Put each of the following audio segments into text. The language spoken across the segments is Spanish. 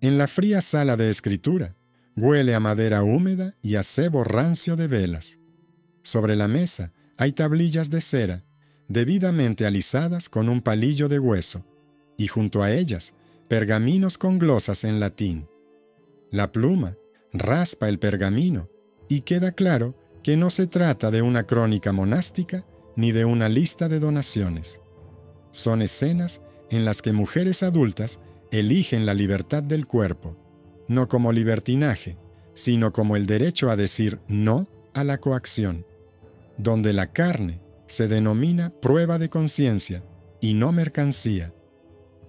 En la fría sala de escritura, huele a madera húmeda y a cebo rancio de velas. Sobre la mesa hay tablillas de cera, debidamente alisadas con un palillo de hueso, y junto a ellas, pergaminos con glosas en latín. La pluma raspa el pergamino y queda claro que no se trata de una crónica monástica ni de una lista de donaciones. Son escenas en las que mujeres adultas eligen la libertad del cuerpo, no como libertinaje, sino como el derecho a decir no a la coacción, donde la carne se denomina prueba de conciencia y no mercancía.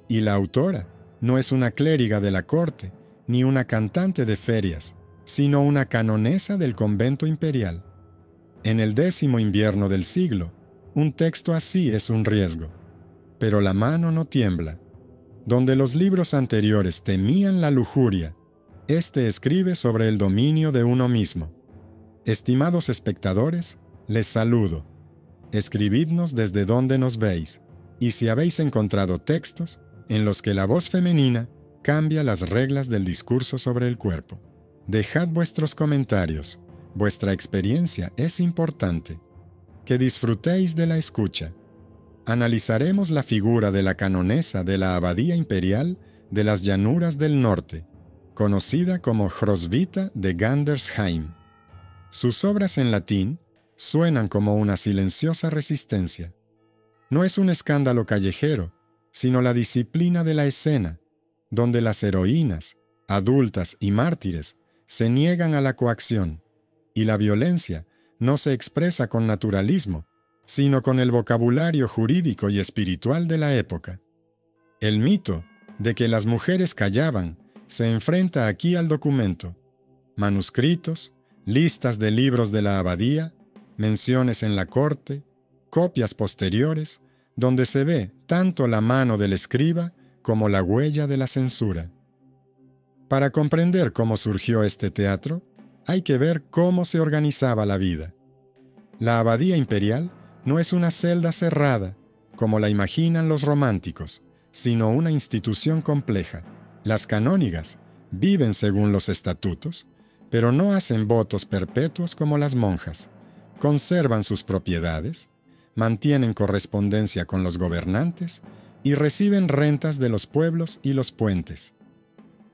Y la autora no es una clériga de la corte, ni una cantante de ferias, sino una canonesa del convento imperial. En el 10º invierno del siglo, un texto así es un riesgo. Pero la mano no tiembla. Donde los libros anteriores temían la lujuria, este escribe sobre el dominio de uno mismo. Estimados espectadores, les saludo. Escribidnos desde donde nos veis, y si habéis encontrado textos en los que la voz femenina cambia las reglas del discurso sobre el cuerpo. Dejad vuestros comentarios. Vuestra experiencia es importante. Que disfrutéis de la escucha. Analizaremos la figura de la canonesa de la Abadía Imperial de las Llanuras del Norte, conocida como Hroswitha de Gandersheim. Sus obras en latín suenan como una silenciosa resistencia. No es un escándalo callejero, sino la disciplina de la escena, donde las heroínas, adultas y mártires, se niegan a la coacción, y la violencia no se expresa con naturalismo, sino con el vocabulario jurídico y espiritual de la época. El mito de que las mujeres callaban se enfrenta aquí al documento. Manuscritos, listas de libros de la abadía, menciones en la corte, copias posteriores, donde se ve tanto la mano del escriba como la huella de la censura. Para comprender cómo surgió este teatro, hay que ver cómo se organizaba la vida. La abadía imperial no es una celda cerrada, como la imaginan los románticos, sino una institución compleja. Las canónigas viven según los estatutos, pero no hacen votos perpetuos como las monjas. Conservan sus propiedades, mantienen correspondencia con los gobernantes y reciben rentas de los pueblos y los puentes.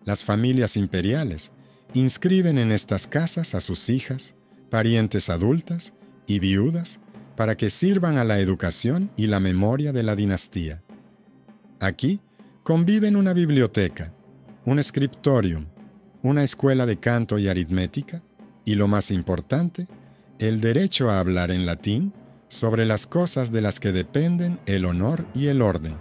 Las familias imperiales inscriben en estas casas a sus hijas, parientes adultas y viudas para que sirvan a la educación y la memoria de la dinastía. Aquí conviven una biblioteca, un scriptorium, una escuela de canto y aritmética y, lo más importante, el derecho a hablar en latín sobre las cosas de las que dependen el honor y el orden.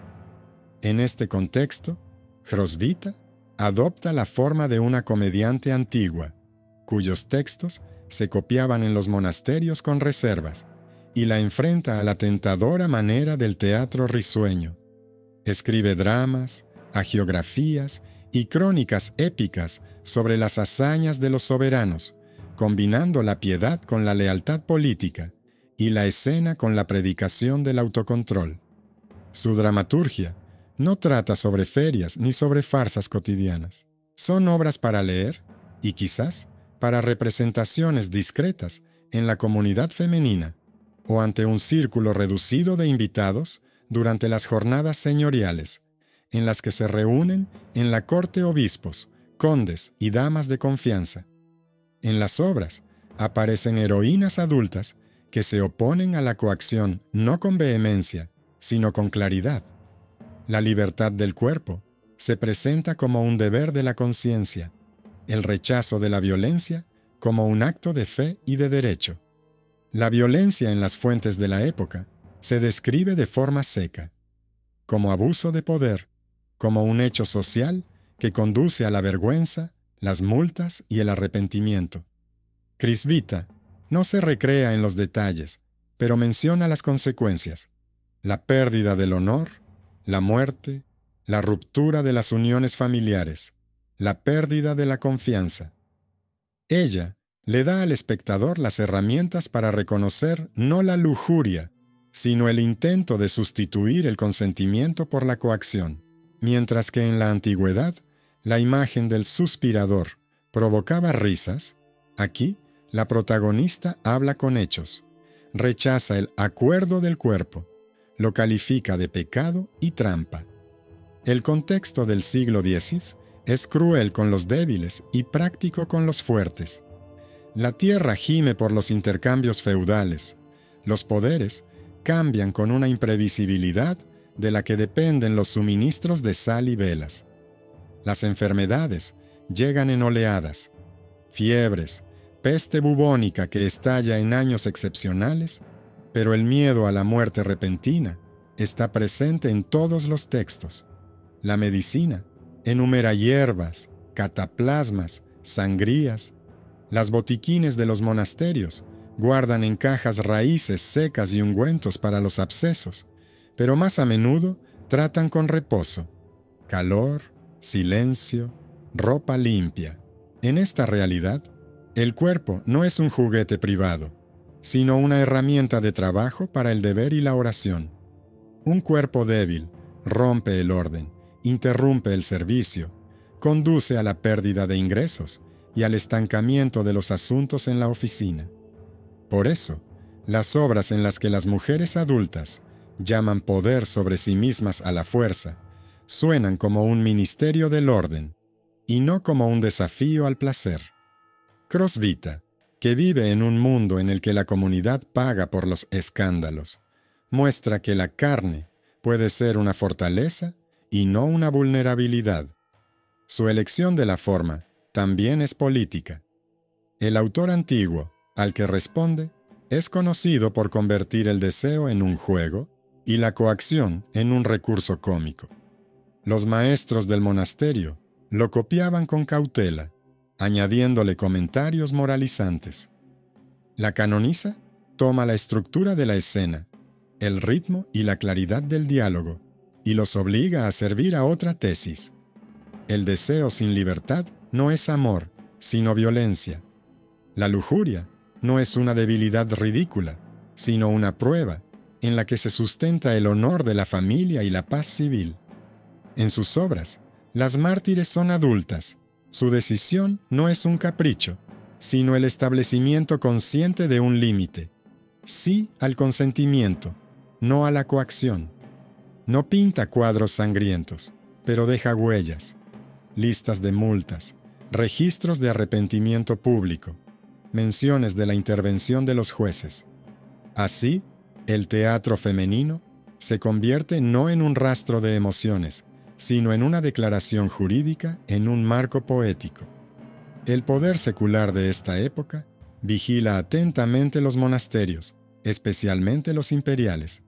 En este contexto, Hroswitha adopta la forma de una comediante antigua, cuyos textos se copiaban en los monasterios con reservas, y la enfrenta a la tentadora manera del teatro risueño. Escribe dramas, hagiografías y crónicas épicas sobre las hazañas de los soberanos, combinando la piedad con la lealtad política y la escena con la predicación del autocontrol. Su dramaturgia no trata sobre ferias ni sobre farsas cotidianas. Son obras para leer y quizás para representaciones discretas en la comunidad femenina o ante un círculo reducido de invitados durante las jornadas señoriales, en las que se reúnen en la corte obispos, condes y damas de confianza. En las obras aparecen heroínas adultas que se oponen a la coacción no con vehemencia, sino con claridad. La libertad del cuerpo se presenta como un deber de la conciencia, el rechazo de la violencia como un acto de fe y de derecho. La violencia en las fuentes de la época se describe de forma seca, como abuso de poder, como un hecho social que conduce a la vergüenza, las multas y el arrepentimiento. Hroswitha no se recrea en los detalles, pero menciona las consecuencias: la pérdida del honor, la muerte, la ruptura de las uniones familiares, la pérdida de la confianza. Ella le da al espectador las herramientas para reconocer no la lujuria, sino el intento de sustituir el consentimiento por la coacción, mientras que en la antigüedad la imagen del suspirador provocaba risas, aquí la protagonista habla con hechos, rechaza el acuerdo del cuerpo, lo califica de pecado y trampa. El contexto del siglo X es cruel con los débiles y práctico con los fuertes. La tierra gime por los intercambios feudales. Los poderes cambian con una imprevisibilidad de la que dependen los suministros de sal y velas. Las enfermedades llegan en oleadas. Fiebres, peste bubónica que estalla en años excepcionales, pero el miedo a la muerte repentina está presente en todos los textos. La medicina enumera hierbas, cataplasmas, sangrías. Las botiquines de los monasterios guardan en cajas raíces secas y ungüentos para los abscesos, pero más a menudo tratan con reposo, calor, silencio, ropa limpia. En esta realidad, el cuerpo no es un juguete privado, sino una herramienta de trabajo para el deber y la oración. Un cuerpo débil rompe el orden, interrumpe el servicio, conduce a la pérdida de ingresos y al estancamiento de los asuntos en la oficina. Por eso, las obras en las que las mujeres adultas llaman poder sobre sí mismas a la fuerza, suenan como un ministerio del orden, y no como un desafío al placer. Crosvita, que vive en un mundo en el que la comunidad paga por los escándalos, muestra que la carne puede ser una fortaleza y no una vulnerabilidad. Su elección de la forma también es política. El autor antiguo, al que responde, es conocido por convertir el deseo en un juego y la coacción en un recurso cómico. Los maestros del monasterio lo copiaban con cautela, añadiéndole comentarios moralizantes. La canoniza toma la estructura de la escena, el ritmo y la claridad del diálogo, y los obliga a servir a otra tesis. El deseo sin libertad no es amor, sino violencia. La lujuria no es una debilidad ridícula, sino una prueba en la que se sustenta el honor de la familia y la paz civil. En sus obras, las mártires son adultas. Su decisión no es un capricho, sino el establecimiento consciente de un límite. Sí al consentimiento, no a la coacción. No pinta cuadros sangrientos, pero deja huellas, listas de multas, registros de arrepentimiento público, menciones de la intervención de los jueces. Así, el teatro femenino se convierte no en un rastro de emociones, sino en una declaración jurídica en un marco poético. El poder secular de esta época vigila atentamente los monasterios, especialmente los imperiales.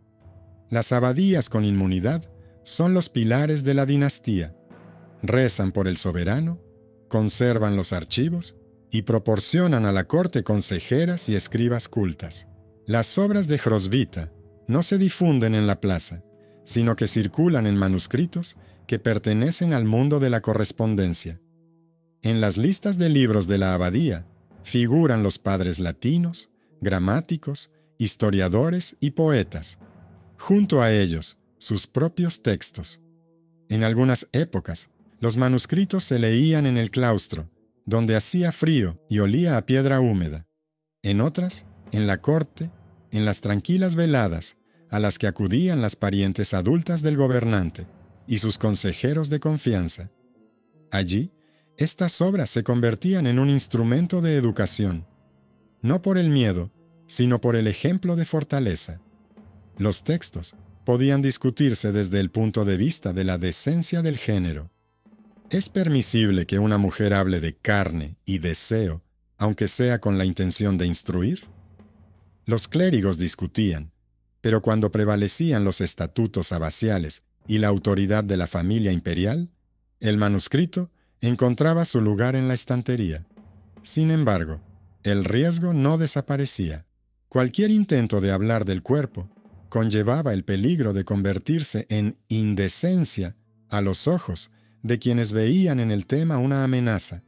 Las abadías con inmunidad son los pilares de la dinastía. Rezan por el soberano, conservan los archivos y proporcionan a la corte consejeras y escribas cultas. Las obras de Hrosvita no se difunden en la plaza, sino que circulan en manuscritos que pertenecen al mundo de la correspondencia. En las listas de libros de la abadía figuran los padres latinos, gramáticos, historiadores y poetas. Junto a ellos, sus propios textos. En algunas épocas, los manuscritos se leían en el claustro, donde hacía frío y olía a piedra húmeda. En otras, en la corte, en las tranquilas veladas, a las que acudían las parientes adultas del gobernante y sus consejeros de confianza. Allí, estas obras se convertían en un instrumento de educación, no por el miedo, sino por el ejemplo de fortaleza. Los textos podían discutirse desde el punto de vista de la decencia del género. ¿Es permisible que una mujer hable de carne y deseo, aunque sea con la intención de instruir? Los clérigos discutían, pero cuando prevalecían los estatutos abaciales y la autoridad de la familia imperial, el manuscrito encontraba su lugar en la estantería. Sin embargo, el riesgo no desaparecía. Cualquier intento de hablar del cuerpo conllevaba el peligro de convertirse en indecencia a los ojos de quienes veían en el tema una amenaza.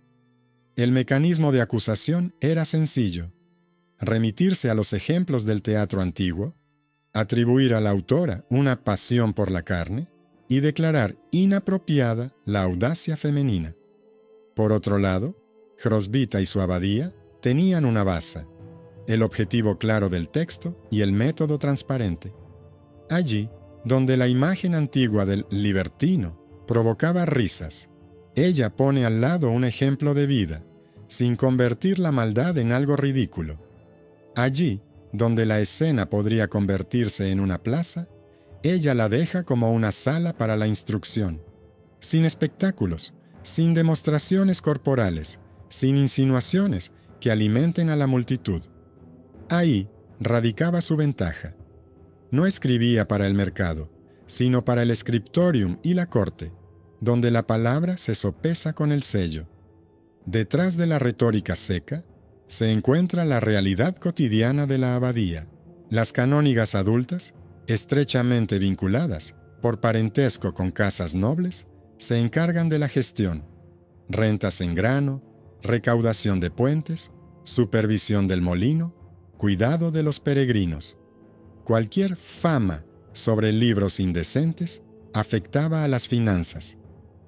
El mecanismo de acusación era sencillo: remitirse a los ejemplos del teatro antiguo, atribuir a la autora una pasión por la carne y declarar inapropiada la audacia femenina. Por otro lado, Hrosvita y su abadía tenían una base, el objetivo claro del texto y el método transparente. Allí, donde la imagen antigua del libertino provocaba risas, ella pone al lado un ejemplo de vida, sin convertir la maldad en algo ridículo. Allí, donde la escena podría convertirse en una plaza, ella la deja como una sala para la instrucción, sin espectáculos, sin demostraciones corporales, sin insinuaciones que alimenten a la multitud. Ahí radicaba su ventaja. No escribía para el mercado, sino para el scriptorium y la corte, donde la palabra se sopesa con el sello. Detrás de la retórica seca, se encuentra la realidad cotidiana de la abadía. Las canónigas adultas, estrechamente vinculadas, por parentesco con casas nobles, se encargan de la gestión, rentas en grano, recaudación de puentes, supervisión del molino, cuidado de los peregrinos. Cualquier fama sobre libros indecentes afectaba a las finanzas.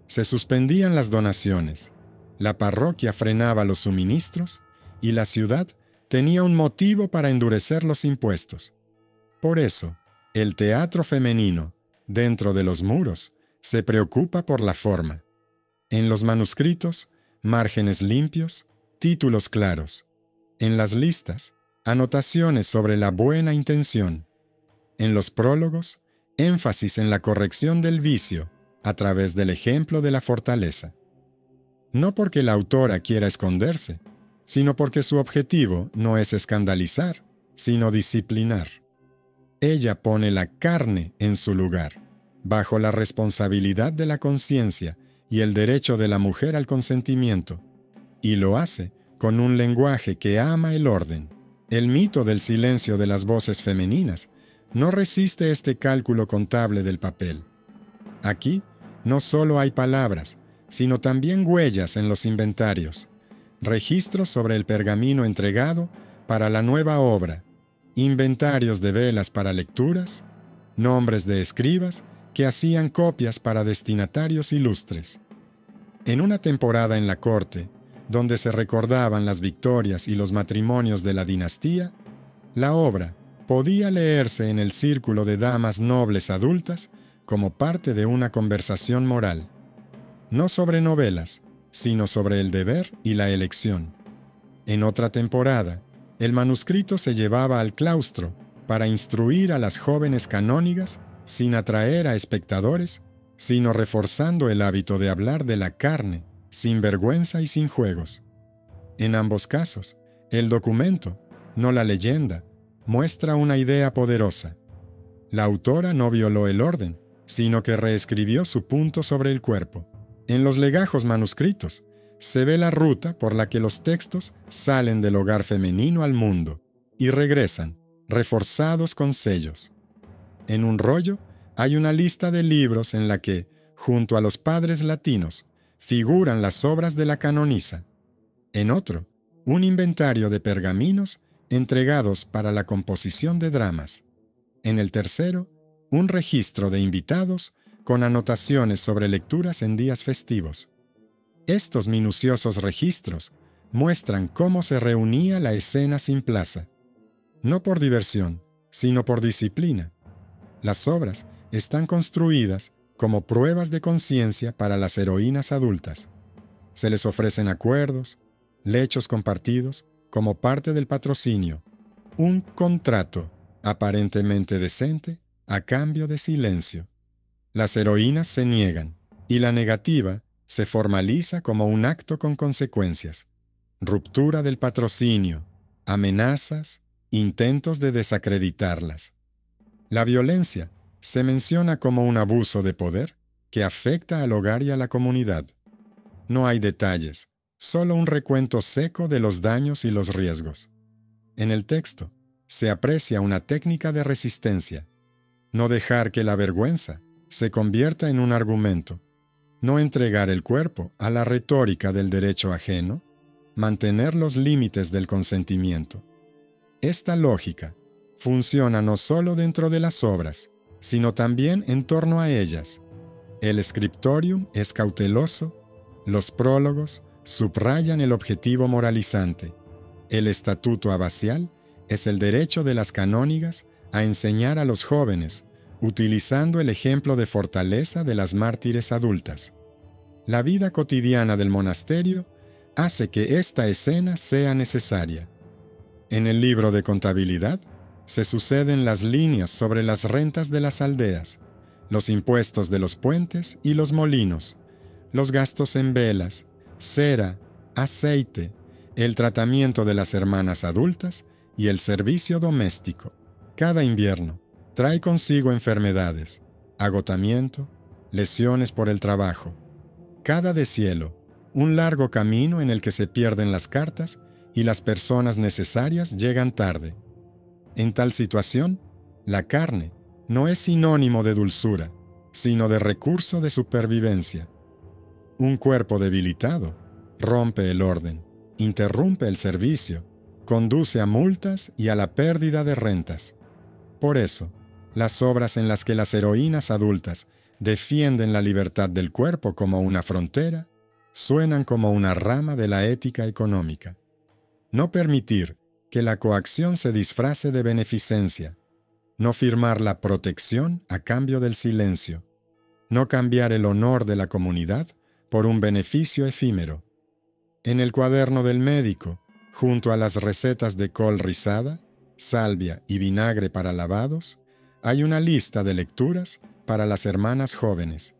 Se suspendían las donaciones, la parroquia frenaba los suministros y la ciudad tenía un motivo para endurecer los impuestos. Por eso, el teatro femenino, dentro de los muros, se preocupa por la forma. En los manuscritos, márgenes limpios, títulos claros. En las listas, anotaciones sobre la buena intención. En los prólogos, énfasis en la corrección del vicio a través del ejemplo de la fortaleza. No porque la autora quiera esconderse, sino porque su objetivo no es escandalizar, sino disciplinar. Ella pone la carne en su lugar, bajo la responsabilidad de la conciencia y el derecho de la mujer al consentimiento, y lo hace con un lenguaje que ama el orden. El mito del silencio de las voces femeninas no resiste este cálculo contable del papel. Aquí no solo hay palabras, sino también huellas en los inventarios, registros sobre el pergamino entregado para la nueva obra, inventarios de velas para lecturas, nombres de escribas que hacían copias para destinatarios ilustres. En una temporada en la corte, donde se recordaban las victorias y los matrimonios de la dinastía, la obra podía leerse en el círculo de damas nobles adultas como parte de una conversación moral, no sobre novelas, sino sobre el deber y la elección. En otra temporada, el manuscrito se llevaba al claustro para instruir a las jóvenes canónigas sin atraer a espectadores, sino reforzando el hábito de hablar de la carne, sin vergüenza y sin juegos. En ambos casos, el documento, no la leyenda, muestra una idea poderosa. La autora no violó el orden, sino que reescribió su punto sobre el cuerpo. En los legajos manuscritos, se ve la ruta por la que los textos salen del hogar femenino al mundo y regresan, reforzados con sellos. En un rollo hay una lista de libros en la que, junto a los padres latinos, figuran las obras de la canonisa. En otro, un inventario de pergaminos entregados para la composición de dramas. En el tercero, un registro de invitados con anotaciones sobre lecturas en días festivos. Estos minuciosos registros muestran cómo se reunía la escena sin plaza, no por diversión, sino por disciplina. Las obras están construidas como pruebas de conciencia para las heroínas adultas. Se les ofrecen acuerdos, lechos compartidos, como parte del patrocinio, un contrato aparentemente decente a cambio de silencio. Las heroínas se niegan, y la negativa se formaliza como un acto con consecuencias. Ruptura del patrocinio, amenazas, intentos de desacreditarlas. La violencia se menciona como un abuso de poder que afecta al hogar y a la comunidad. No hay detalles, solo un recuento seco de los daños y los riesgos. En el texto se aprecia una técnica de resistencia. No dejar que la vergüenza se convierta en un argumento. No entregar el cuerpo a la retórica del derecho ajeno. Mantener los límites del consentimiento. Esta lógica funciona no solo dentro de las obras, sino también en torno a ellas. El scriptorium es cauteloso, los prólogos, subrayan el objetivo moralizante. El estatuto abacial es el derecho de las canónigas a enseñar a los jóvenes, utilizando el ejemplo de fortaleza de las mártires adultas. La vida cotidiana del monasterio hace que esta escena sea necesaria. En el libro de contabilidad se suceden las líneas sobre las rentas de las aldeas, los impuestos de los puentes y los molinos, los gastos en velas, cera, aceite, el tratamiento de las hermanas adultas y el servicio doméstico. Cada invierno trae consigo enfermedades, agotamiento, lesiones por el trabajo. Cada deshielo, un largo camino en el que se pierden las cartas y las personas necesarias llegan tarde. En tal situación, la carne no es sinónimo de dulzura, sino de recurso de supervivencia. Un cuerpo debilitado rompe el orden, interrumpe el servicio, conduce a multas y a la pérdida de rentas. Por eso, las obras en las que las heroínas adultas defienden la libertad del cuerpo como una frontera, suenan como una rama de la ética económica. No permitir que la coacción se disfrace de beneficencia, no firmar la protección a cambio del silencio, no cambiar el honor de la comunidad por un beneficio efímero. En el cuaderno del médico, junto a las recetas de col rizada, salvia y vinagre para lavados, hay una lista de lecturas para las hermanas jóvenes.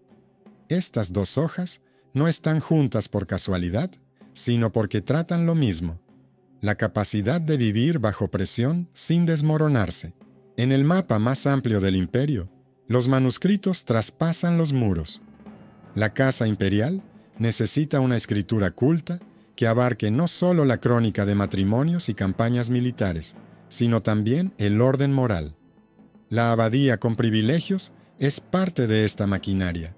Estas dos hojas no están juntas por casualidad, sino porque tratan lo mismo: la capacidad de vivir bajo presión sin desmoronarse. En el mapa más amplio del imperio, los manuscritos traspasan los muros. La casa imperial necesita una escritura culta que abarque no solo la crónica de matrimonios y campañas militares, sino también el orden moral. La abadía con privilegios es parte de esta maquinaria.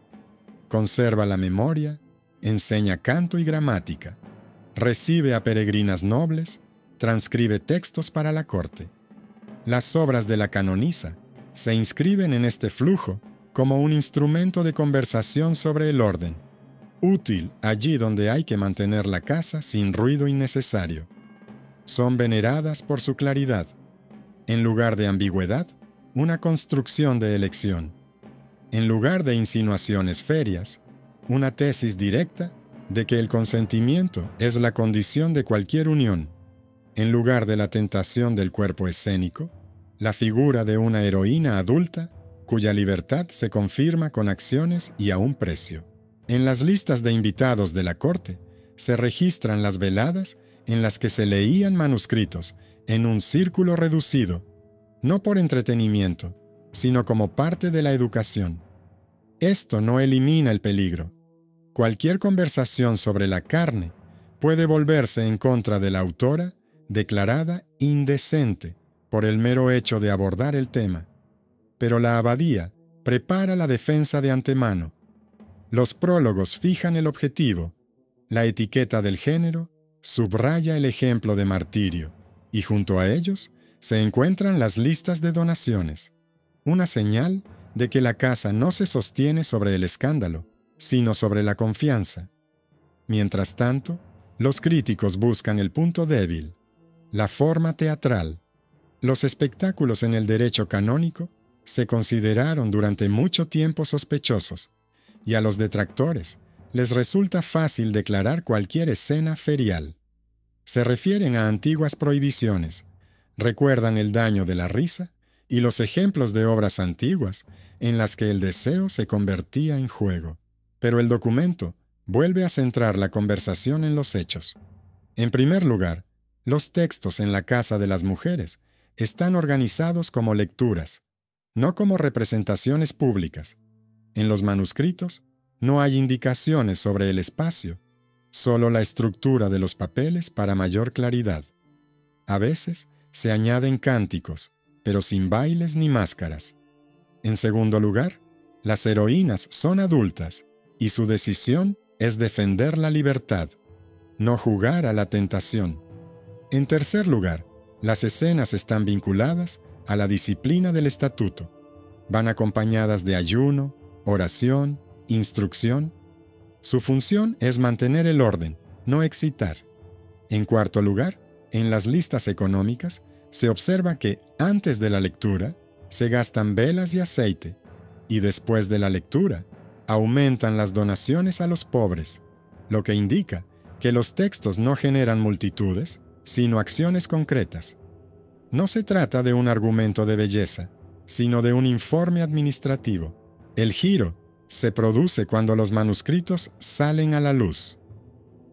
Conserva la memoria, enseña canto y gramática, recibe a peregrinas nobles, transcribe textos para la corte. Las obras de la canonisa se inscriben en este flujo como un instrumento de conversación sobre el orden, útil allí donde hay que mantener la casa sin ruido innecesario. Son veneradas por su claridad. En lugar de ambigüedad, una construcción de elección. En lugar de insinuaciones ferias, una tesis directa de que el consentimiento es la condición de cualquier unión. En lugar de la tentación del cuerpo escénico, la figura de una heroína adulta cuya libertad se confirma con acciones y a un precio. En las listas de invitados de la corte se registran las veladas en las que se leían manuscritos en un círculo reducido, no por entretenimiento, sino como parte de la educación. Esto no elimina el peligro. Cualquier conversación sobre la carne puede volverse en contra de la autora declarada indecente por el mero hecho de abordar el tema. Pero la abadía prepara la defensa de antemano. Los prólogos fijan el objetivo. La etiqueta del género subraya el ejemplo de martirio, y junto a ellos se encuentran las listas de donaciones, una señal de que la casa no se sostiene sobre el escándalo, sino sobre la confianza. Mientras tanto, los críticos buscan el punto débil, la forma teatral. Los espectáculos en el derecho canónico se consideraron durante mucho tiempo sospechosos, y a los detractores les resulta fácil declarar cualquier escena ferial. Se refieren a antiguas prohibiciones, recuerdan el daño de la risa y los ejemplos de obras antiguas en las que el deseo se convertía en juego. Pero el documento vuelve a centrar la conversación en los hechos. En primer lugar, los textos en la casa de las mujeres están organizados como lecturas, no como representaciones públicas. En los manuscritos no hay indicaciones sobre el espacio, solo la estructura de los papeles para mayor claridad. A veces se añaden cánticos, pero sin bailes ni máscaras. En segundo lugar, las heroínas son adultas y su decisión es defender la libertad, no jugar a la tentación. En tercer lugar, las escenas están vinculadas a la disciplina del estatuto. Van acompañadas de ayuno, oración, instrucción. Su función es mantener el orden, no excitar. En cuarto lugar, en las listas económicas, se observa que antes de la lectura se gastan velas y aceite, y después de la lectura aumentan las donaciones a los pobres, lo que indica que los textos no generan multitudes, sino acciones concretas. No se trata de un argumento de belleza, sino de un informe administrativo. El giro se produce cuando los manuscritos salen a la luz.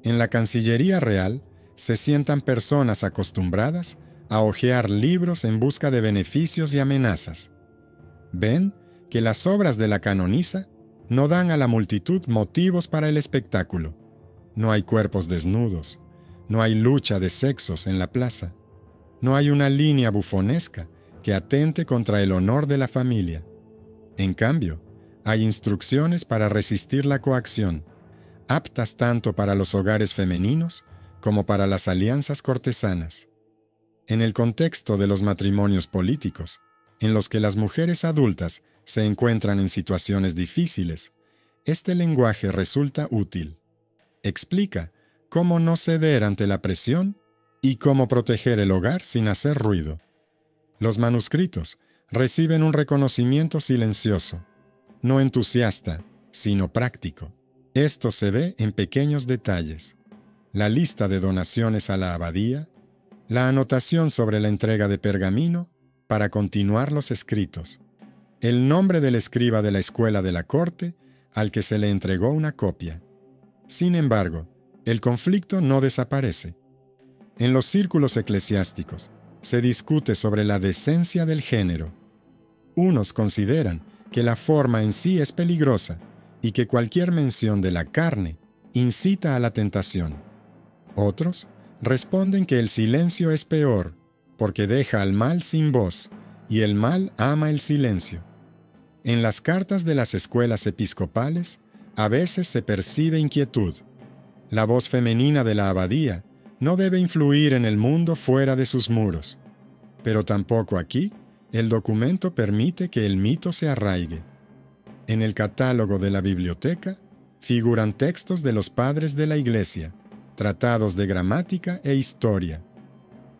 En la Cancillería Real se sientan personas acostumbradas a hojear libros en busca de beneficios y amenazas. Ven que las obras de la canonisa no dan a la multitud motivos para el espectáculo. No hay cuerpos desnudos, no hay lucha de sexos en la plaza, no hay una línea bufonesca que atente contra el honor de la familia. En cambio, hay instrucciones para resistir la coacción, aptas tanto para los hogares femeninos como para las alianzas cortesanas. En el contexto de los matrimonios políticos, en los que las mujeres adultas se encuentran en situaciones difíciles, este lenguaje resulta útil. Explica cómo no ceder ante la presión y cómo proteger el hogar sin hacer ruido. Los manuscritos reciben un reconocimiento silencioso, no entusiasta, sino práctico. Esto se ve en pequeños detalles: la lista de donaciones a la abadía, la anotación sobre la entrega de pergamino para continuar los escritos, el nombre del escriba de la escuela de la corte al que se le entregó una copia. Sin embargo, el conflicto no desaparece. En los círculos eclesiásticos se discute sobre la decencia del género. Unos consideran que la forma en sí es peligrosa y que cualquier mención de la carne incita a la tentación. Otros responden que el silencio es peor, porque deja al mal sin voz, y el mal ama el silencio. En las cartas de las escuelas episcopales, a veces se percibe inquietud. La voz femenina de la abadía no debe influir en el mundo fuera de sus muros. Pero tampoco aquí, el documento permite que el mito se arraigue. En el catálogo de la biblioteca figuran textos de los padres de la Iglesia, tratados de gramática e historia.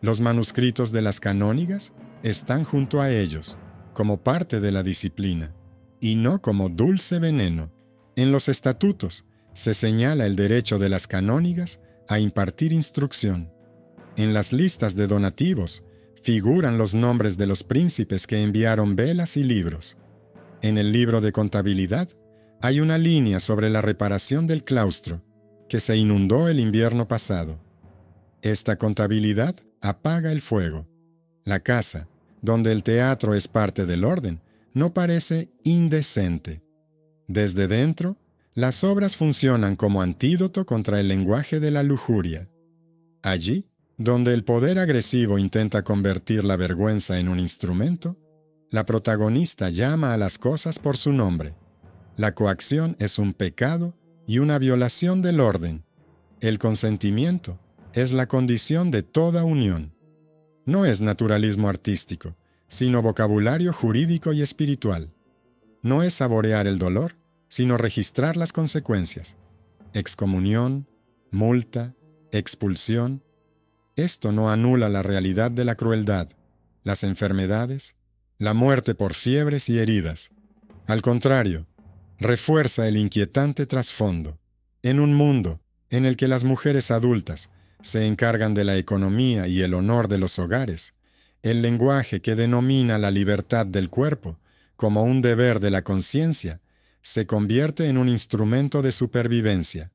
Los manuscritos de las canónigas están junto a ellos, como parte de la disciplina, y no como dulce veneno. En los estatutos se señala el derecho de las canónigas a impartir instrucción. En las listas de donativos figuran los nombres de los príncipes que enviaron velas y libros. En el libro de contabilidad hay una línea sobre la reparación del claustro, que se inundó el invierno pasado. Esta contabilidad apaga el fuego. La casa, donde el teatro es parte del orden, no parece indecente. Desde dentro, las obras funcionan como antídoto contra el lenguaje de la lujuria. Allí, donde el poder agresivo intenta convertir la vergüenza en un instrumento, la protagonista llama a las cosas por su nombre. La coacción es un pecado y una violación del orden. El consentimiento es la condición de toda unión. No es naturalismo artístico, sino vocabulario jurídico y espiritual. No es saborear el dolor, sino registrar las consecuencias. Excomunión, multa, expulsión. Esto no anula la realidad de la crueldad, las enfermedades, la muerte por fiebres y heridas. Al contrario, refuerza el inquietante trasfondo. En un mundo en el que las mujeres adultas se encargan de la economía y el honor de los hogares, el lenguaje que denomina la libertad del cuerpo como un deber de la conciencia se convierte en un instrumento de supervivencia.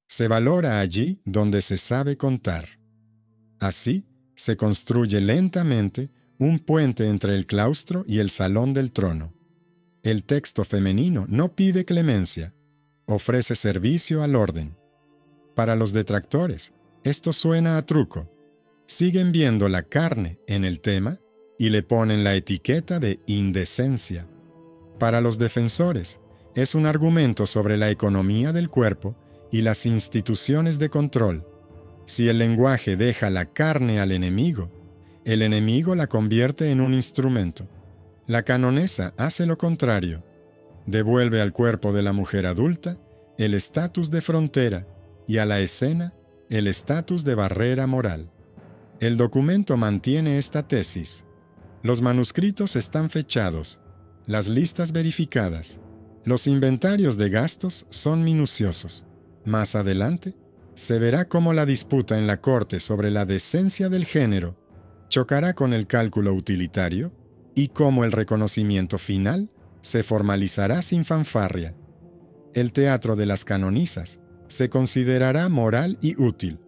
Se valora allí donde se sabe contar. Así se construye lentamente un puente entre el claustro y el salón del trono. El texto femenino no pide clemencia, ofrece servicio al orden. Para los detractores, esto suena a truco. Siguen viendo la carne en el tema y le ponen la etiqueta de indecencia. Para los defensores, es un argumento sobre la economía del cuerpo y las instituciones de control. Si el lenguaje deja la carne al enemigo, el enemigo la convierte en un instrumento. La canonesa hace lo contrario. Devuelve al cuerpo de la mujer adulta el estatus de frontera y a la escena el estatus de barrera moral. El documento mantiene esta tesis. Los manuscritos están fechados, las listas verificadas, los inventarios de gastos son minuciosos. Más adelante, se verá cómo la disputa en la Corte sobre la decencia del género chocará con el cálculo utilitario y cómo el reconocimiento final se formalizará sin fanfarria. El teatro de las canonisas se considerará moral y útil,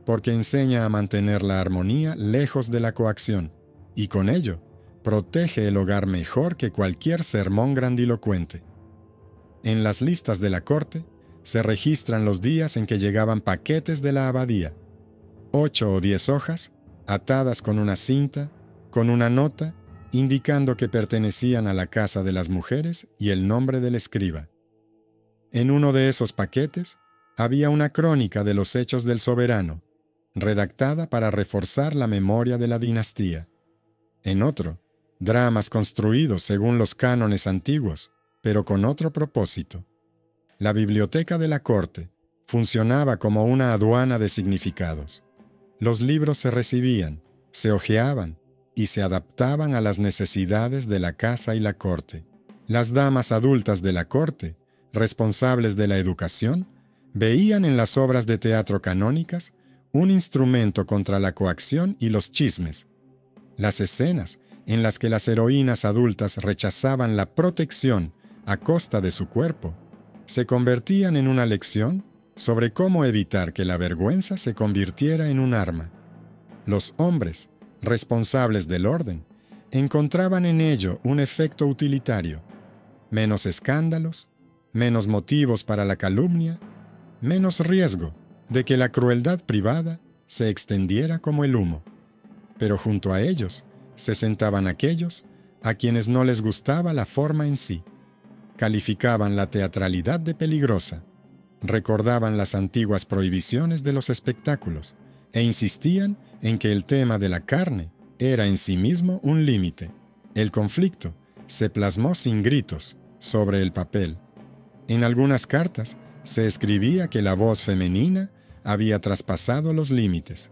porque enseña a mantener la armonía lejos de la coacción, y con ello protege el hogar mejor que cualquier sermón grandilocuente. En las listas de la corte se registran los días en que llegaban paquetes de la abadía, 8 o 10 hojas, atadas con una cinta, con una nota, indicando que pertenecían a la casa de las mujeres y el nombre del escriba. En uno de esos paquetes había una crónica de los hechos del soberano, redactada para reforzar la memoria de la dinastía. En otro, dramas construidos según los cánones antiguos, pero con otro propósito. La biblioteca de la corte funcionaba como una aduana de significados. Los libros se recibían, se hojeaban y se adaptaban a las necesidades de la casa y la corte. Las damas adultas de la corte, responsables de la educación, veían en las obras de teatro canónicas un instrumento contra la coacción y los chismes. Las escenas en las que las heroínas adultas rechazaban la protección a costa de su cuerpo se convertían en una lección sobre cómo evitar que la vergüenza se convirtiera en un arma. Los hombres, responsables del orden, encontraban en ello un efecto utilitario: menos escándalos, menos motivos para la calumnia, menos riesgo de que la crueldad privada se extendiera como el humo. Pero junto a ellos se sentaban aquellos a quienes no les gustaba la forma en sí. Calificaban la teatralidad de peligrosa, recordaban las antiguas prohibiciones de los espectáculos e insistían en que el tema de la carne era en sí mismo un límite. El conflicto se plasmó sin gritos sobre el papel. En algunas cartas se escribía que la voz femenina había traspasado los límites,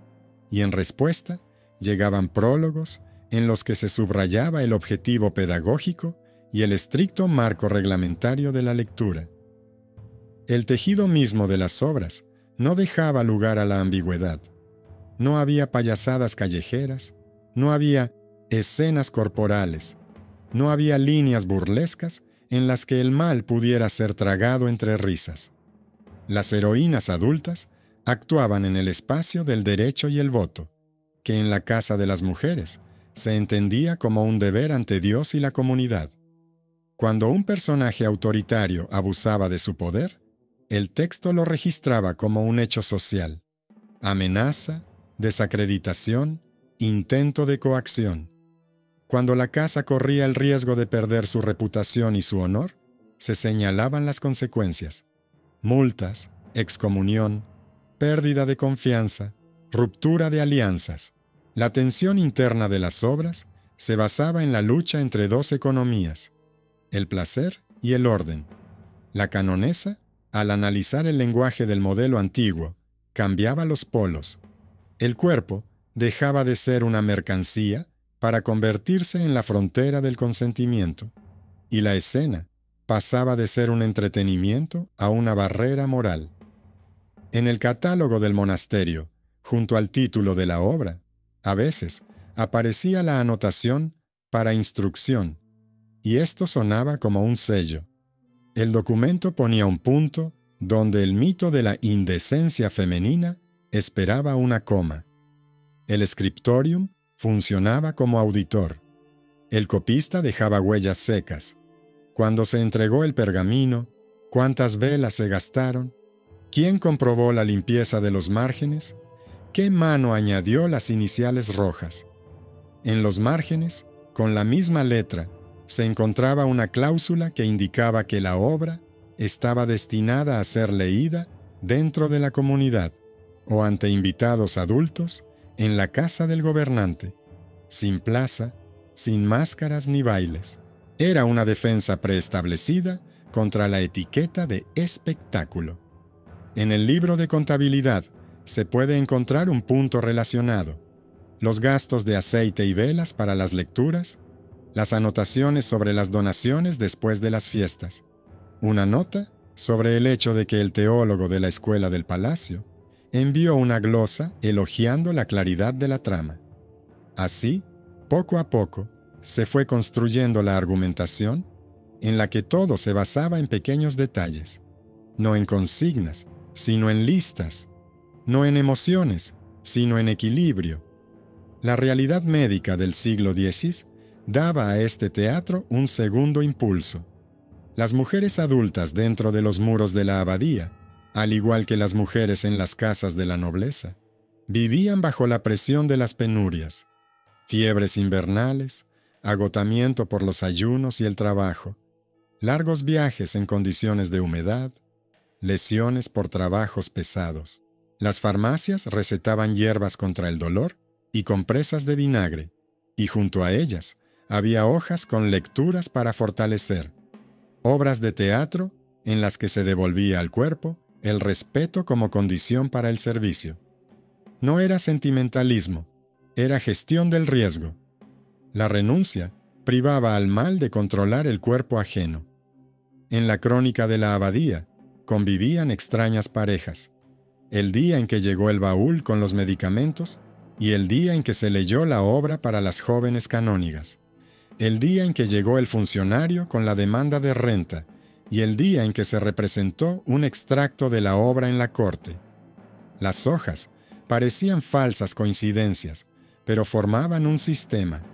y en respuesta llegaban prólogos en los que se subrayaba el objetivo pedagógico y el estricto marco reglamentario de la lectura. El tejido mismo de las obras no dejaba lugar a la ambigüedad. No había payasadas callejeras, no había escenas corporales, no había líneas burlescas en las que el mal pudiera ser tragado entre risas. Las heroínas adultas actuaban en el espacio del derecho y el voto, que en la casa de las mujeres se entendía como un deber ante Dios y la comunidad. Cuando un personaje autoritario abusaba de su poder, el texto lo registraba como un hecho social: amenaza, desacreditación, intento de coacción. Cuando la casa corría el riesgo de perder su reputación y su honor, se señalaban las consecuencias: multas, excomunión, pérdida de confianza, ruptura de alianzas. La tensión interna de las obras se basaba en la lucha entre dos economías: el placer y el orden. La canonesa, al analizar el lenguaje del modelo antiguo, cambiaba los polos. El cuerpo dejaba de ser una mercancía para convertirse en la frontera del consentimiento, y la escena pasaba de ser un entretenimiento a una barrera moral. En el catálogo del monasterio, junto al título de la obra, a veces aparecía la anotación para instrucción, y esto sonaba como un sello. El documento ponía un punto donde el mito de la indecencia femenina esperaba una coma. El scriptorium funcionaba como auditor. El copista dejaba huellas secas. Cuando se entregó el pergamino, ¿cuántas velas se gastaron? ¿Quién comprobó la limpieza de los márgenes? ¿Qué mano añadió las iniciales rojas? En los márgenes, con la misma letra, se encontraba una cláusula que indicaba que la obra estaba destinada a ser leída dentro de la comunidad o ante invitados adultos en la casa del gobernante, sin plaza, sin máscaras ni bailes. Era una defensa preestablecida contra la etiqueta de espectáculo. En el libro de contabilidad se puede encontrar un punto relacionado: los gastos de aceite y velas para las lecturas, las anotaciones sobre las donaciones después de las fiestas, una nota sobre el hecho de que el teólogo de la escuela del palacio envió una glosa elogiando la claridad de la trama. Así, poco a poco, se fue construyendo la argumentación en la que todo se basaba en pequeños detalles, no en consignas, sino en listas, no en emociones, sino en equilibrio. La realidad médica del siglo X daba a este teatro un segundo impulso. Las mujeres adultas dentro de los muros de la abadía, al igual que las mujeres en las casas de la nobleza, vivían bajo la presión de las penurias, fiebres invernales, agotamiento por los ayunos y el trabajo, largos viajes en condiciones de humedad, lesiones por trabajos pesados. Las farmacias recetaban hierbas contra el dolor y compresas de vinagre, y junto a ellas había hojas con lecturas para fortalecer, obras de teatro en las que se devolvía al cuerpo el respeto como condición para el servicio. No era sentimentalismo, era gestión del riesgo. La renuncia privaba al mal de controlar el cuerpo ajeno. En la crónica de la abadía convivían extrañas parejas: el día en que llegó el baúl con los medicamentos y el día en que se leyó la obra para las jóvenes canónigas, el día en que llegó el funcionario con la demanda de renta y el día en que se representó un extracto de la obra en la corte. Las hojas parecían falsas coincidencias, pero formaban un sistema.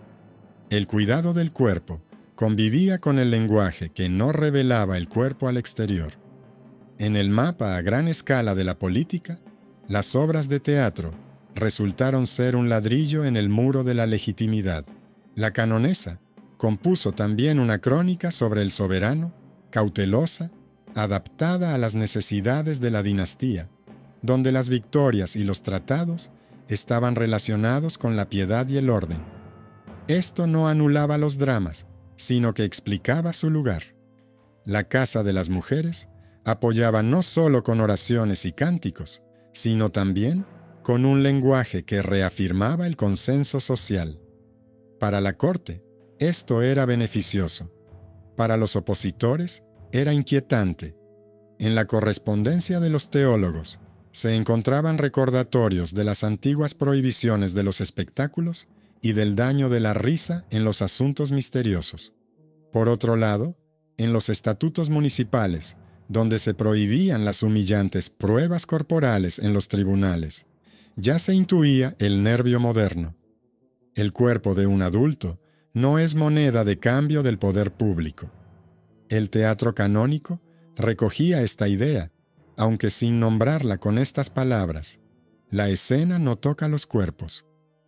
El cuidado del cuerpo convivía con el lenguaje que no revelaba el cuerpo al exterior. En el mapa a gran escala de la política, las obras de teatro resultaron ser un ladrillo en el muro de la legitimidad. La canonesa compuso también una crónica sobre el soberano, cautelosa, adaptada a las necesidades de la dinastía, donde las victorias y los tratados estaban relacionados con la piedad y el orden. Esto no anulaba los dramas, sino que explicaba su lugar. La casa de las mujeres apoyaba no solo con oraciones y cánticos, sino también con un lenguaje que reafirmaba el consenso social. Para la corte, esto era beneficioso. Para los opositores, era inquietante. En la correspondencia de los teólogos, se encontraban recordatorios de las antiguas prohibiciones de los espectáculos y del daño de la risa en los asuntos misteriosos. Por otro lado, en los estatutos municipales, donde se prohibían las humillantes pruebas corporales en los tribunales, ya se intuía el nervio moderno. El cuerpo de un adulto no es moneda de cambio del poder público. El teatro canónico recogía esta idea, aunque sin nombrarla con estas palabras: la escena no toca los cuerpos.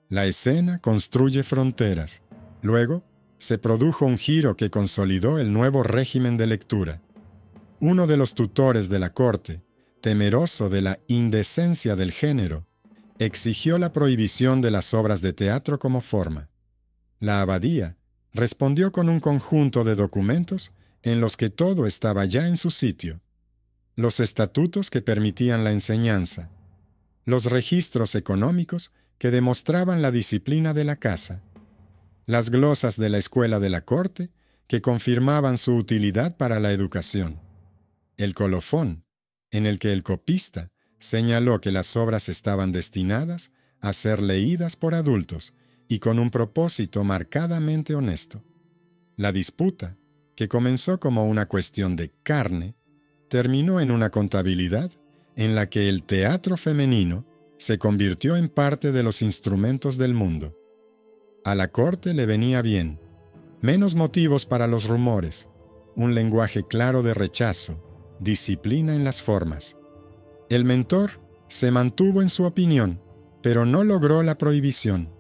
La escena construye fronteras. Luego, se produjo un giro que consolidó el nuevo régimen de lectura. Uno de los tutores de la corte, temeroso de la indecencia del género, exigió la prohibición de las obras de teatro como forma. La abadía respondió con un conjunto de documentos en los que todo estaba ya en su sitio: los estatutos que permitían la enseñanza, los registros económicos que demostraban la disciplina de la casa, las glosas de la escuela de la corte que confirmaban su utilidad para la educación, el colofón, en el que el copista señaló que las obras estaban destinadas a ser leídas por adultos y con un propósito marcadamente honesto. La disputa, que comenzó como una cuestión de carne, terminó en una contabilidad en la que el teatro femenino se convirtió en parte de los instrumentos del mundo. A la corte le venía bien: menos motivos para los rumores, un lenguaje claro de rechazo, disciplina en las formas. El mentor se mantuvo en su opinión, pero no logró la prohibición.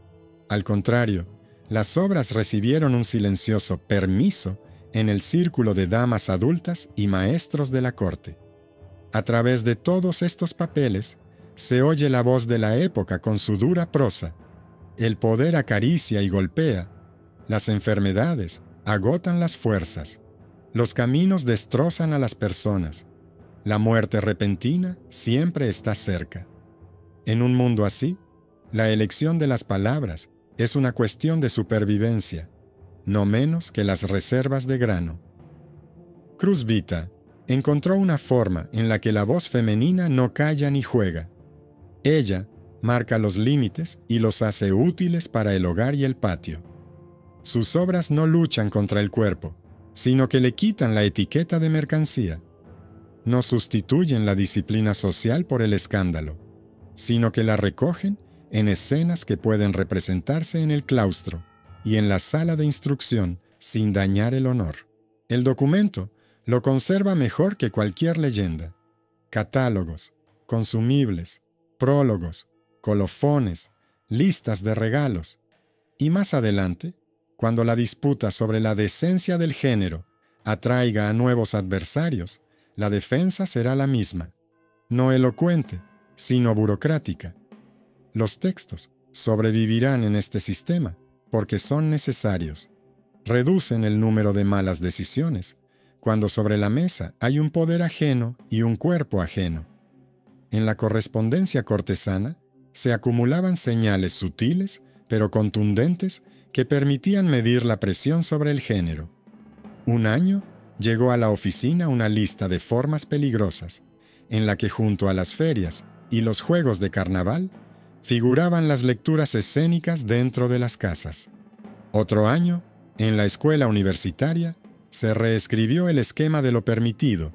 Al contrario, las obras recibieron un silencioso permiso en el círculo de damas adultas y maestros de la corte. A través de todos estos papeles, se oye la voz de la época con su dura prosa. El poder acaricia y golpea. Las enfermedades agotan las fuerzas. Los caminos destrozan a las personas. La muerte repentina siempre está cerca. En un mundo así, la elección de las palabras es una cuestión de supervivencia, no menos que las reservas de grano. Cruz Vita encontró una forma en la que la voz femenina no calla ni juega. Ella marca los límites y los hace útiles para el hogar y el patio. Sus obras no luchan contra el cuerpo, sino que le quitan la etiqueta de mercancía. No sustituyen la disciplina social por el escándalo, sino que la recogen en escenas que pueden representarse en el claustro y en la sala de instrucción sin dañar el honor. El documento lo conserva mejor que cualquier leyenda. Catálogos, consumibles, prólogos, colofones, listas de regalos. Y más adelante, cuando la disputa sobre la decencia del género atraiga a nuevos adversarios, la defensa será la misma, no elocuente, sino burocrática. Los textos sobrevivirán en este sistema porque son necesarios. Reducen el número de malas decisiones, cuando sobre la mesa hay un poder ajeno y un cuerpo ajeno. En la correspondencia cortesana se acumulaban señales sutiles, pero contundentes, que permitían medir la presión sobre el género. Un año llegó a la oficina una lista de formas peligrosas, en la que junto a las ferias y los juegos de carnaval figuraban las lecturas escénicas dentro de las casas. Otro año, en la escuela universitaria, se reescribió el esquema de lo permitido,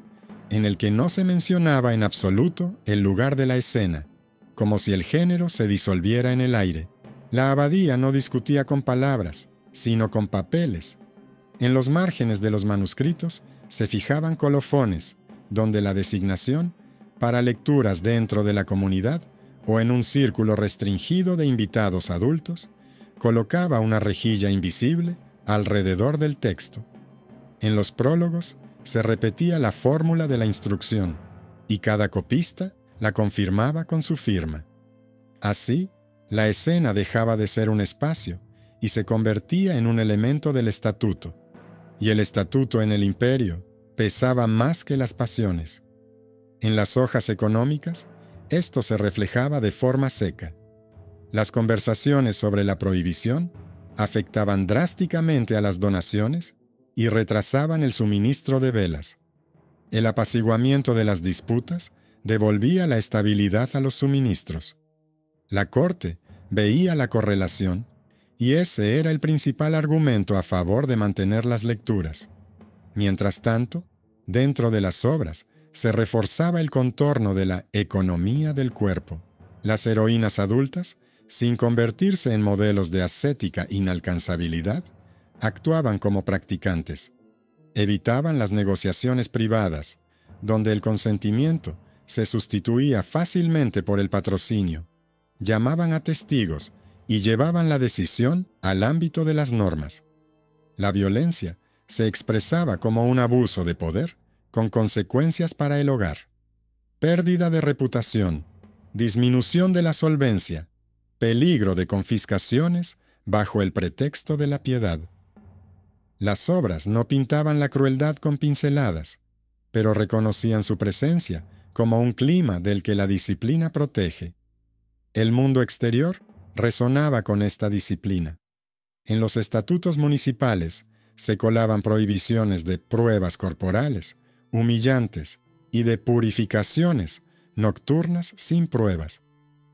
en el que no se mencionaba en absoluto el lugar de la escena, como si el género se disolviera en el aire. La abadía no discutía con palabras, sino con papeles. En los márgenes de los manuscritos se fijaban colofones, donde la designación, para lecturas dentro de la comunidad o en un círculo restringido de invitados adultos, colocaba una rejilla invisible alrededor del texto. En los prólogos se repetía la fórmula de la instrucción, y cada copista la confirmaba con su firma. Así, la escena dejaba de ser un espacio y se convertía en un elemento del estatuto, y el estatuto en el imperio pesaba más que las pasiones. En las hojas económicas, esto se reflejaba de forma seca. Las conversaciones sobre la prohibición afectaban drásticamente a las donaciones y retrasaban el suministro de velas. El apaciguamiento de las disputas devolvía la estabilidad a los suministros. La corte veía la correlación, y ese era el principal argumento a favor de mantener las lecturas. Mientras tanto, dentro de las obras se reforzaba el contorno de la economía del cuerpo. Las heroínas adultas, sin convertirse en modelos de ascética inalcanzabilidad, actuaban como practicantes. Evitaban las negociaciones privadas, donde el consentimiento se sustituía fácilmente por el patrocinio. Llamaban a testigos y llevaban la decisión al ámbito de las normas. La violencia se expresaba como un abuso de poder con consecuencias para el hogar. Pérdida de reputación, disminución de la solvencia, peligro de confiscaciones bajo el pretexto de la piedad. Las obras no pintaban la crueldad con pinceladas, pero reconocían su presencia como un clima del que la disciplina protege. El mundo exterior resonaba con esta disciplina. En los estatutos municipales se colaban prohibiciones de pruebas corporales, humillantes, y de purificaciones nocturnas sin pruebas.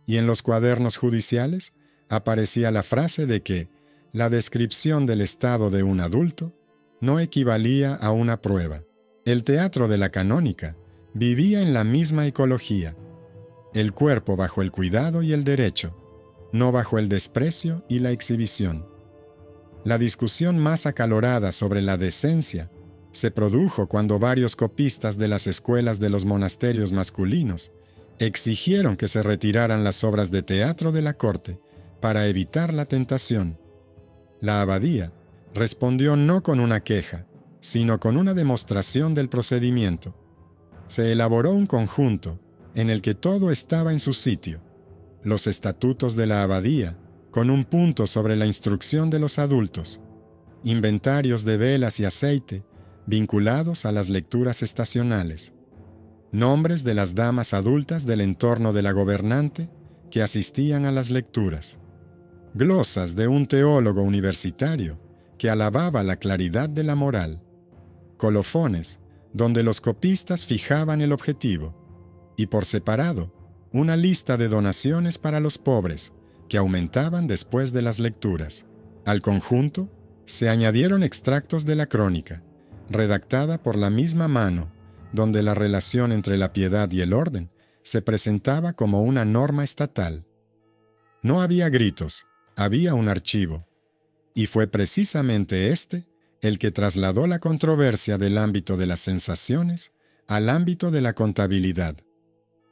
Y en los cuadernos judiciales aparecía la frase de que la descripción del estado de un adulto no equivalía a una prueba. El teatro de la canónica vivía en la misma ecología, el cuerpo bajo el cuidado y el derecho, no bajo el desprecio y la exhibición. La discusión más acalorada sobre la decencia se produjo cuando varios copistas de las escuelas de los monasterios masculinos exigieron que se retiraran las obras de teatro de la corte para evitar la tentación. La abadía respondió no con una queja, sino con una demostración del procedimiento. Se elaboró un conjunto en el que todo estaba en su sitio. Los estatutos de la abadía, con un punto sobre la instrucción de los adultos, inventarios de velas y aceite vinculados a las lecturas estacionales, nombres de las damas adultas del entorno de la gobernante que asistían a las lecturas, glosas de un teólogo universitario que alababa la claridad de la moral, colofones donde los copistas fijaban el objetivo, y por separado, una lista de donaciones para los pobres que aumentaban después de las lecturas. Al conjunto se añadieron extractos de la crónica, redactada por la misma mano, donde la relación entre la piedad y el orden se presentaba como una norma estatal. No había gritos, había un archivo, y fue precisamente este el que trasladó la controversia del ámbito de las sensaciones al ámbito de la contabilidad.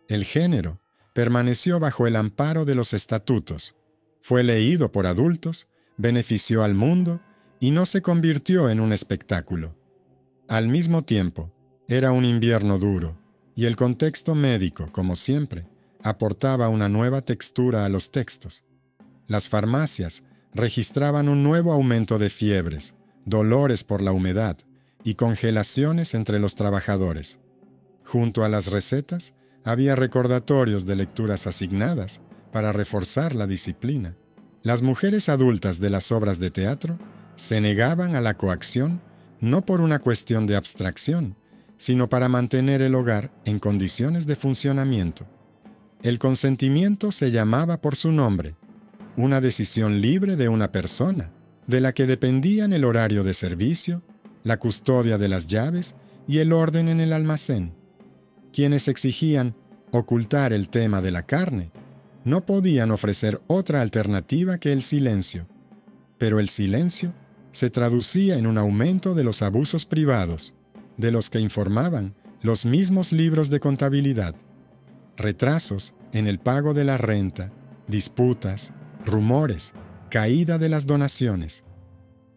El género permaneció bajo el amparo de los estatutos, fue leído por adultos, benefició al mundo y no se convirtió en un espectáculo. Al mismo tiempo, era un invierno duro, y el contexto médico, como siempre, aportaba una nueva textura a los textos. Las farmacias registraban un nuevo aumento de fiebres, dolores por la humedad y congelaciones entre los trabajadores. Junto a las recetas, había recordatorios de lecturas asignadas para reforzar la disciplina. Las mujeres adultas de las obras de teatro se negaban a la coacción no por una cuestión de abstracción, sino para mantener el hogar en condiciones de funcionamiento. El consentimiento se llamaba por su nombre, una decisión libre de una persona, de la que dependían el horario de servicio, la custodia de las llaves y el orden en el almacén. Quienes exigían ocultar el tema de la carne no podían ofrecer otra alternativa que el silencio, pero el silencio se traducía en un aumento de los abusos privados, de los que informaban los mismos libros de contabilidad, retrasos en el pago de la renta, disputas, rumores, caída de las donaciones.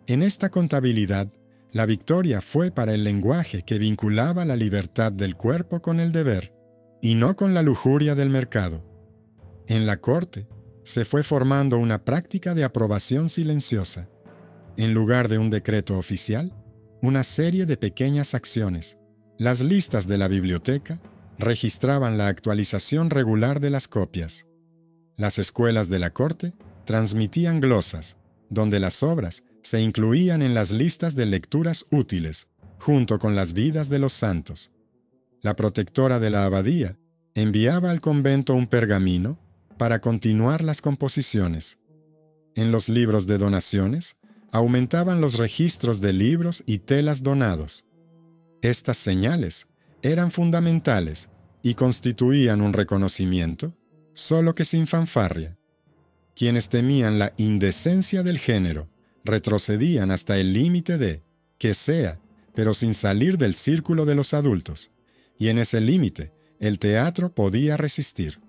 En esta contabilidad, la victoria fue para el lenguaje que vinculaba la libertad del cuerpo con el deber, y no con la lujuria del mercado. En la corte, se fue formando una práctica de aprobación silenciosa. En lugar de un decreto oficial, una serie de pequeñas acciones. Las listas de la biblioteca registraban la actualización regular de las copias. Las escuelas de la corte transmitían glosas, donde las obras se incluían en las listas de lecturas útiles, junto con las vidas de los santos. La protectora de la abadía enviaba al convento un pergamino para continuar las composiciones. En los libros de donaciones, aumentaban los registros de libros y telas donados. Estas señales eran fundamentales y constituían un reconocimiento, solo que sin fanfarria. Quienes temían la indecencia del género retrocedían hasta el límite de que sea, pero sin salir del círculo de los adultos, y en ese límite el teatro podía resistir.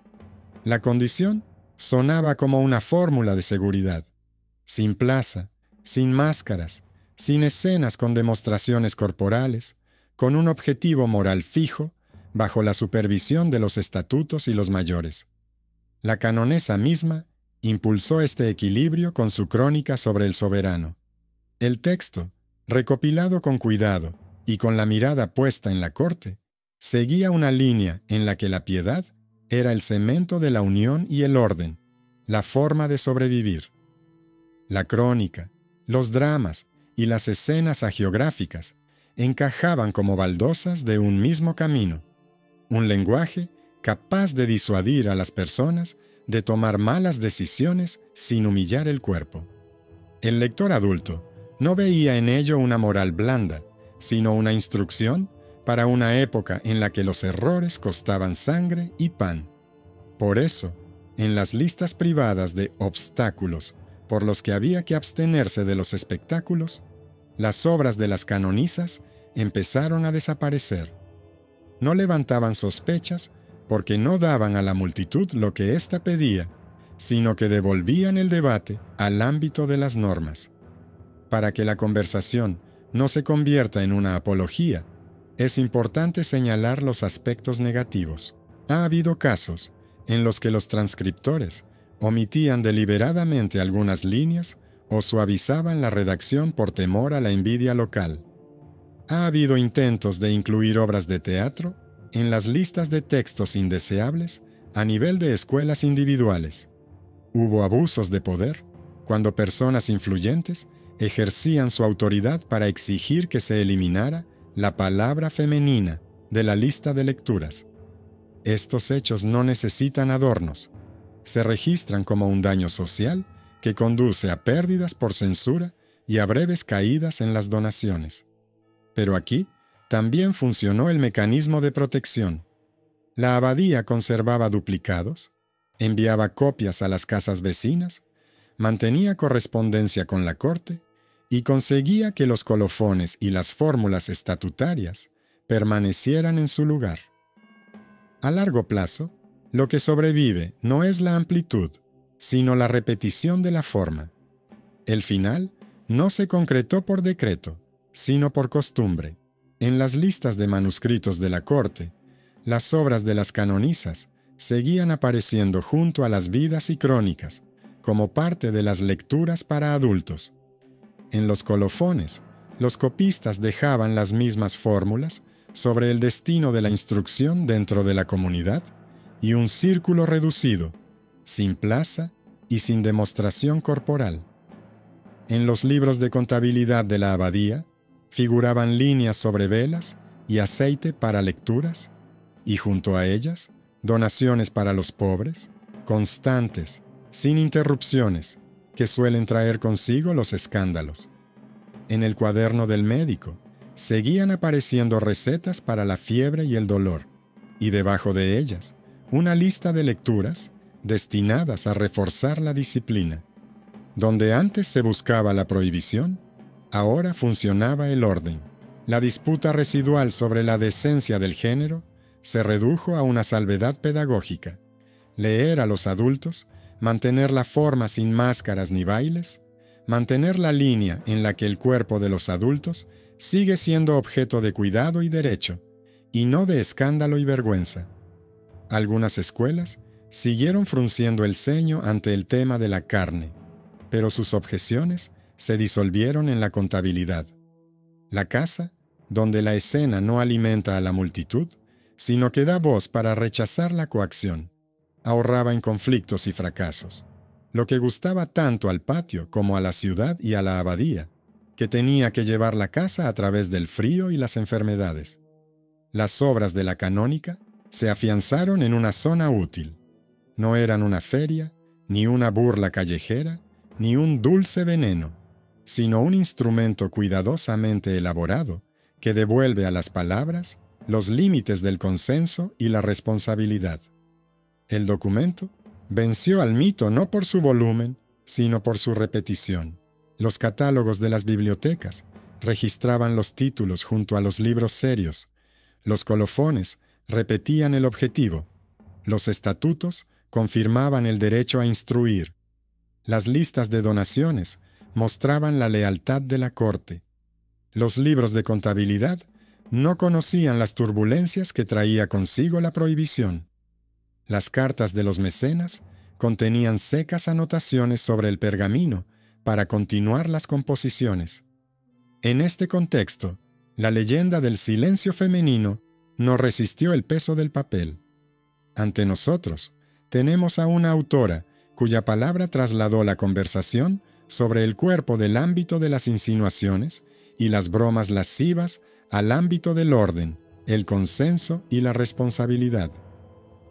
La condición sonaba como una fórmula de seguridad, sin plaza, sin máscaras, sin escenas con demostraciones corporales, con un objetivo moral fijo, bajo la supervisión de los estatutos y los mayores. La canonesa misma impulsó este equilibrio con su crónica sobre el soberano. El texto, recopilado con cuidado y con la mirada puesta en la corte, seguía una línea en la que la piedad era el cemento de la unión y el orden, la forma de sobrevivir. La crónica, los dramas y las escenas hagiográficas encajaban como baldosas de un mismo camino, un lenguaje capaz de disuadir a las personas de tomar malas decisiones sin humillar el cuerpo. El lector adulto no veía en ello una moral blanda, sino una instrucción para una época en la que los errores costaban sangre y pan. Por eso, en las listas privadas de obstáculos por los que había que abstenerse de los espectáculos, las obras de las canonisas empezaron a desaparecer. No levantaban sospechas porque no daban a la multitud lo que ésta pedía, sino que devolvían el debate al ámbito de las normas. Para que la conversación no se convierta en una apología, es importante señalar los aspectos negativos. Ha habido casos en los que los transcriptores omitían deliberadamente algunas líneas o suavizaban la redacción por temor a la envidia local. Ha habido intentos de incluir obras de teatro en las listas de textos indeseables a nivel de escuelas individuales. Hubo abusos de poder cuando personas influyentes ejercían su autoridad para exigir que se eliminara la palabra femenina de la lista de lecturas. Estos hechos no necesitan adornos. Se registran como un daño social que conduce a pérdidas por censura y a breves caídas en las donaciones. Pero aquí también funcionó el mecanismo de protección. La abadía conservaba duplicados, enviaba copias a las casas vecinas, mantenía correspondencia con la corte y conseguía que los colofones y las fórmulas estatutarias permanecieran en su lugar. A largo plazo, lo que sobrevive no es la amplitud, sino la repetición de la forma. El final no se concretó por decreto, sino por costumbre. En las listas de manuscritos de la corte, las obras de las canonisas seguían apareciendo junto a las vidas y crónicas, como parte de las lecturas para adultos. En los colofones, los copistas dejaban las mismas fórmulas sobre el destino de la instrucción dentro de la comunidad y un círculo reducido, sin plaza y sin demostración corporal. En los libros de contabilidad de la abadía figuraban líneas sobre velas y aceite para lecturas, y junto a ellas, donaciones para los pobres, constantes, sin interrupciones, que suelen traer consigo los escándalos. En el cuaderno del médico, seguían apareciendo recetas para la fiebre y el dolor, y debajo de ellas, una lista de lecturas destinadas a reforzar la disciplina. Donde antes se buscaba la prohibición, ahora funcionaba el orden. La disputa residual sobre la decencia del género se redujo a una salvedad pedagógica: leer a los adultos, mantener la forma sin máscaras ni bailes, mantener la línea en la que el cuerpo de los adultos sigue siendo objeto de cuidado y derecho, y no de escándalo y vergüenza. Algunas escuelas siguieron frunciendo el ceño ante el tema de la carne, pero sus objeciones se disolvieron en la contabilidad. La casa, donde la escena no alimenta a la multitud, sino que da voz para rechazar la coacción, ahorraba en conflictos y fracasos, lo que gustaba tanto al patio como a la ciudad y a la abadía, que tenía que llevar la casa a través del frío y las enfermedades. Las obras de la canónica se afianzaron en una zona útil. No eran una feria, ni una burla callejera, ni un dulce veneno, sino un instrumento cuidadosamente elaborado que devuelve a las palabras los límites del consenso y la responsabilidad. El documento venció al mito no por su volumen, sino por su repetición. Los catálogos de las bibliotecas registraban los títulos junto a los libros serios. Los colofones repetían el objetivo. Los estatutos confirmaban el derecho a instruir. Las listas de donaciones mostraban la lealtad de la corte. Los libros de contabilidad no conocían las turbulencias que traía consigo la prohibición. Las cartas de los mecenas contenían secas anotaciones sobre el pergamino para continuar las composiciones. En este contexto, la leyenda del silencio femenino no resistió el peso del papel. Ante nosotros, tenemos a una autora cuya palabra trasladó la conversación sobre el cuerpo del ámbito de las insinuaciones y las bromas lascivas al ámbito del orden, el consenso y la responsabilidad.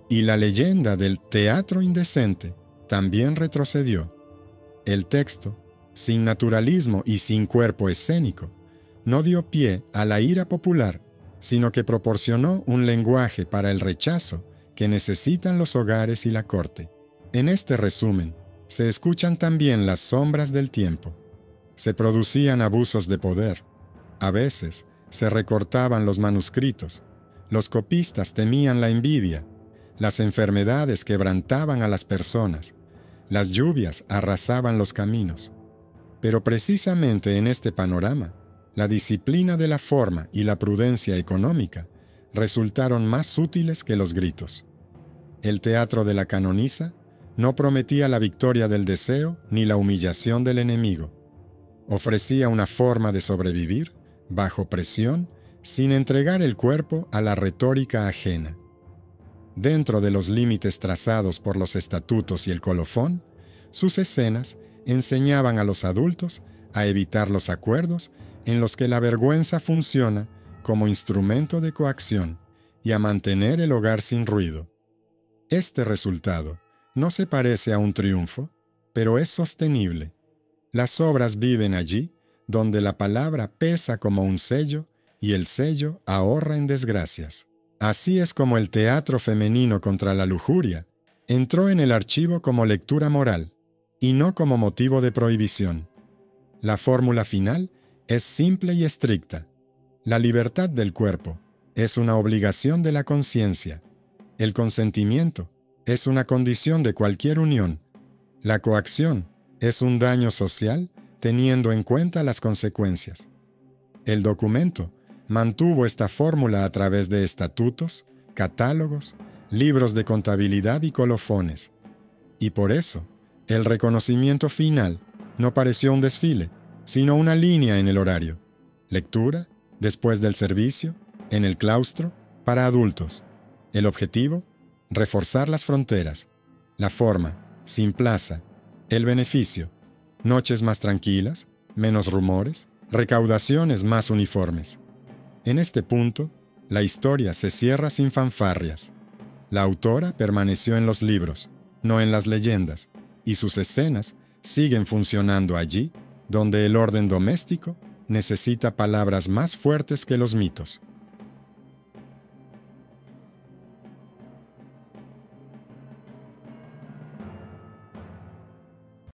Y la leyenda del teatro indecente también retrocedió. El texto, sin naturalismo y sin cuerpo escénico, no dio pie a la ira popular, sino que proporcionó un lenguaje para el rechazo que necesitan los hogares y la corte. En este resumen, se escuchan también las sombras del tiempo. Se producían abusos de poder. A veces, se recortaban los manuscritos. Los copistas temían la envidia. Las enfermedades quebrantaban a las personas. Las lluvias arrasaban los caminos. Pero precisamente en este panorama, la disciplina de la forma y la prudencia económica resultaron más útiles que los gritos. El teatro de la canonisa no prometía la victoria del deseo ni la humillación del enemigo. Ofrecía una forma de sobrevivir, bajo presión, sin entregar el cuerpo a la retórica ajena. dentro de los límites trazados por los estatutos y el colofón, sus escenas enseñaban a los adultos a evitar los acuerdos en los que la vergüenza funciona como instrumento de coacción y a mantener el hogar sin ruido. Este resultado no se parece a un triunfo, pero es sostenible. Las obras viven allí donde la palabra pesa como un sello y el sello ahorra en desgracias. Así es como el teatro femenino contra la lujuria entró en el archivo como lectura moral y no como motivo de prohibición. La fórmula final es simple y estricta. La libertad del cuerpo es una obligación de la conciencia. El consentimiento es una condición de cualquier unión. La coacción es un daño social teniendo en cuenta las consecuencias. El documento mantuvo esta fórmula a través de estatutos, catálogos, libros de contabilidad y colofones. Y por eso, el reconocimiento final no pareció un desfile, sino una línea en el horario. Lectura, después del servicio, en el claustro, para adultos. El objetivo, reforzar las fronteras. La forma, sin plaza. El beneficio, noches más tranquilas, menos rumores, recaudaciones más uniformes. En este punto, la historia se cierra sin fanfarrias. La autora permaneció en los libros, no en las leyendas, y sus escenas siguen funcionando allí donde el orden doméstico necesita palabras más fuertes que los mitos.